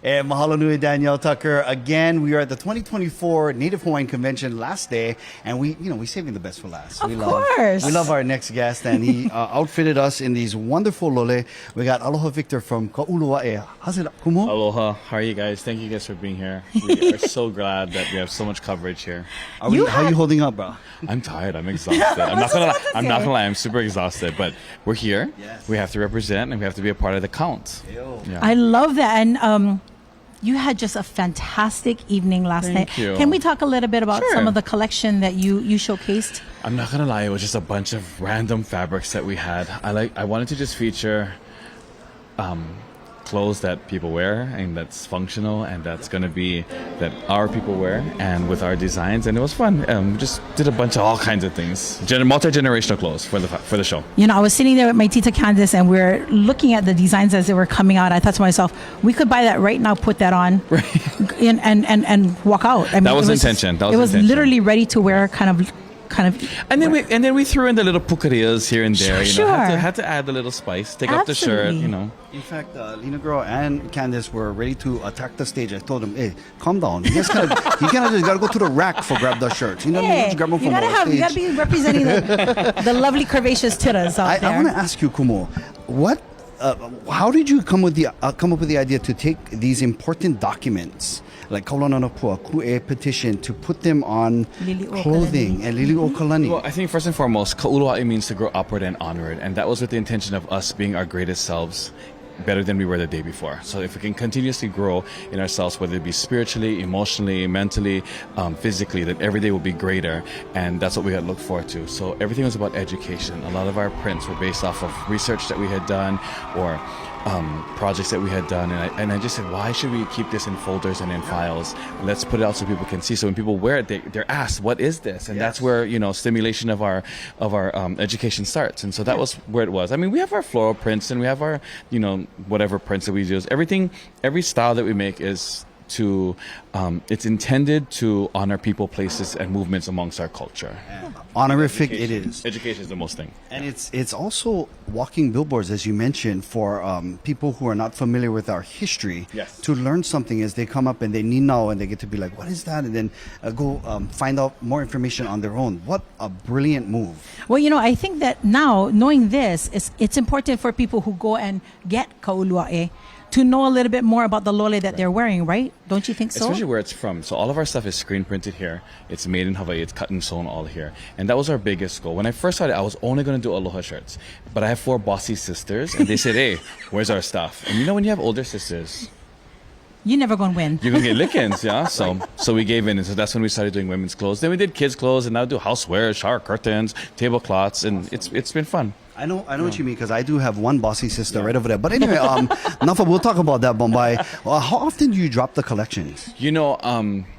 And mahalo nui, Danielle Tucker. Again, we are at the 2024 Native Hawaiian Convention last day, and we saving the best for last. Of course. We love our next guest, and he outfitted us in these wonderful lole. We got Aloha Victor from Kaulua'e. How's it, Kumu? Aloha. How are you guys? Thank you guys for being here. We are so glad that we have so much coverage here. How are you holding up, bro? I'm tired. I'm exhausted. I'm not gonna lie. I'm super exhausted, but we're here. Yes. We have to represent, and we have to be a part of the count. Yeah. I love that. And you had just a fantastic evening last night. Thank you. Can we talk a little bit about Sure. some of the collection that you showcased? I'm not gonna lie. It was just a bunch of random fabrics that we had. I wanted to just feature clothes that people wear and that's functional and that's going to be that our people wear and with our designs, and it was fun. We just did a bunch of all kinds of things, multi-generational clothes for the show. You know, I was sitting there with my Tita Candace and we're looking at the designs as they were coming out. I thought to myself, we could buy that right now, put that on and walk out. I mean, That was the intention. It was literally ready to wear kind of. And then we threw in the little pukarillas here and there. Sure. Had to add a little spice, take off the shirt. Absolutely. You know. In fact, Lena Girl and Candace were ready to attack the stage. I told them, "Hey, calm down. You kind of just gotta go to the rack for grab the shirts. You know, Hey, just grab them you from gotta the you gotta stage." be representing the lovely curvaceous tittas out there. I want to ask you, Kumu, how did you come up with the idea to take these important documents like Kaula'e Ku'e petition to put them on Lili'uokalani. clothing and Lili'uokalani? Well, I think first and foremost, Kaulua'e means to grow upward and onward, and that was with the intention of us being our greatest selves, better than we were the day before. So if we can continuously grow in ourselves, whether it be spiritually, emotionally, mentally, physically, then every day will be greater, and that's what we had looked forward to. So everything was about education. A lot of our prints were based off of research that we had done or projects that we had done, and I just said, why should we keep this in folders and in files? Let's put it out so people can see. So when people wear it, they're asked, "What is this?" And that's where stimulation of our education starts. And so that was where it was. I mean, we have our floral prints and we have our whatever prints that we use. Every style that we make is to it's intended to honor people, places, and movements amongst our culture. Honorific it is. Education is the most thing. And it's also walking billboards, as you mentioned, for people who are not familiar with our history. Yes. To learn something as they come up and they know and they get to be like, what is that? And then go find out more information on their own. What a brilliant move. Well, I think that now, knowing this, it's important for people who go and get Kaulua'e to know a little bit more about the lole that they're wearing, right? Don't you think so? Especially where it's from. So all of our stuff is screen printed here. It's made in Hawaii. It's cut and sewn all here. And that was our biggest goal. When I first started, I was only going to do Aloha shirts. But I have 4 bossy sisters, and they said, "Hey, where's our stuff?" And when you have older sisters, you're never going to win. you're going to get lickings, yeah? So we gave in, and so that's when we started doing women's clothes. Then we did kids' clothes, and now do housewares, shower curtains, tablecloths, and it's been fun. I know what you mean, because I do have one bossy sister right over there. But anyway, Nafa, we'll talk about that, Bombay. How often do you drop the collections?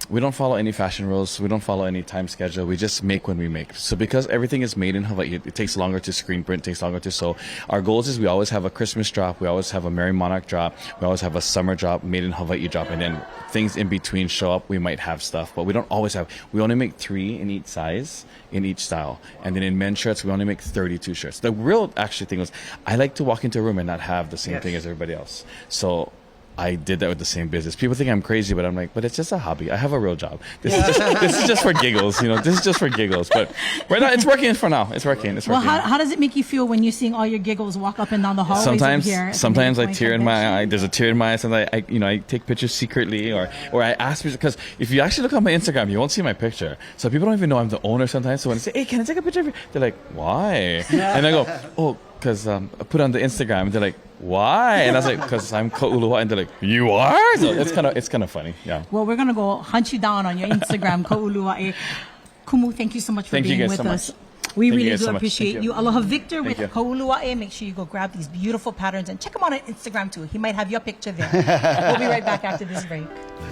We don't follow any fashion rules. We don't follow any time schedule. We just make when we make. So because everything is made in Hawaii, it takes longer to screen print, takes longer to sew. Our goals is we always have a Christmas drop. We always have a Merry Monarch drop. We always have a summer drop, made in Hawaii drop. And then things in between show up. We might have stuff, but we don't always have. We only make 3 in each size, in each style. And then in men's shirts, we only make 32 shirts. The real actually thing was, I like to walk into a room and not have the same thing as everybody else. So I did that with the same business. People think I'm crazy, but I'm like, but it's just a hobby. I have a real job. This is just for giggles, This is just for giggles. But right now, it's working for now. It's working. Well, how does it make you feel when you're seeing all your giggles walk up and down the hallways here? Sometimes I tear in my eye. There's a tear in my eye. Sometimes I take pictures secretly, or I ask people, because if you actually look on my Instagram, you won't see my picture. So people don't even know I'm the owner sometimes. So when I say, "Hey, can I take a picture of you?" They're like, "Why?" And I go, "Oh, because I put it on the Instagram." And they're like, "Why?" And I was like, "Because I'm Kaulua'e." And they're like, "You are?" So it's kind of funny. Yeah. Well, we're gonna go hunt you down on your Instagram, Kaulua'e. Kumu, thank you so much for being with us. We really do appreciate you. Aloha Victor with Kaulua'e. Make sure you go grab these beautiful patterns and check him out on Instagram too. He might have your picture there. We'll be right back after this break.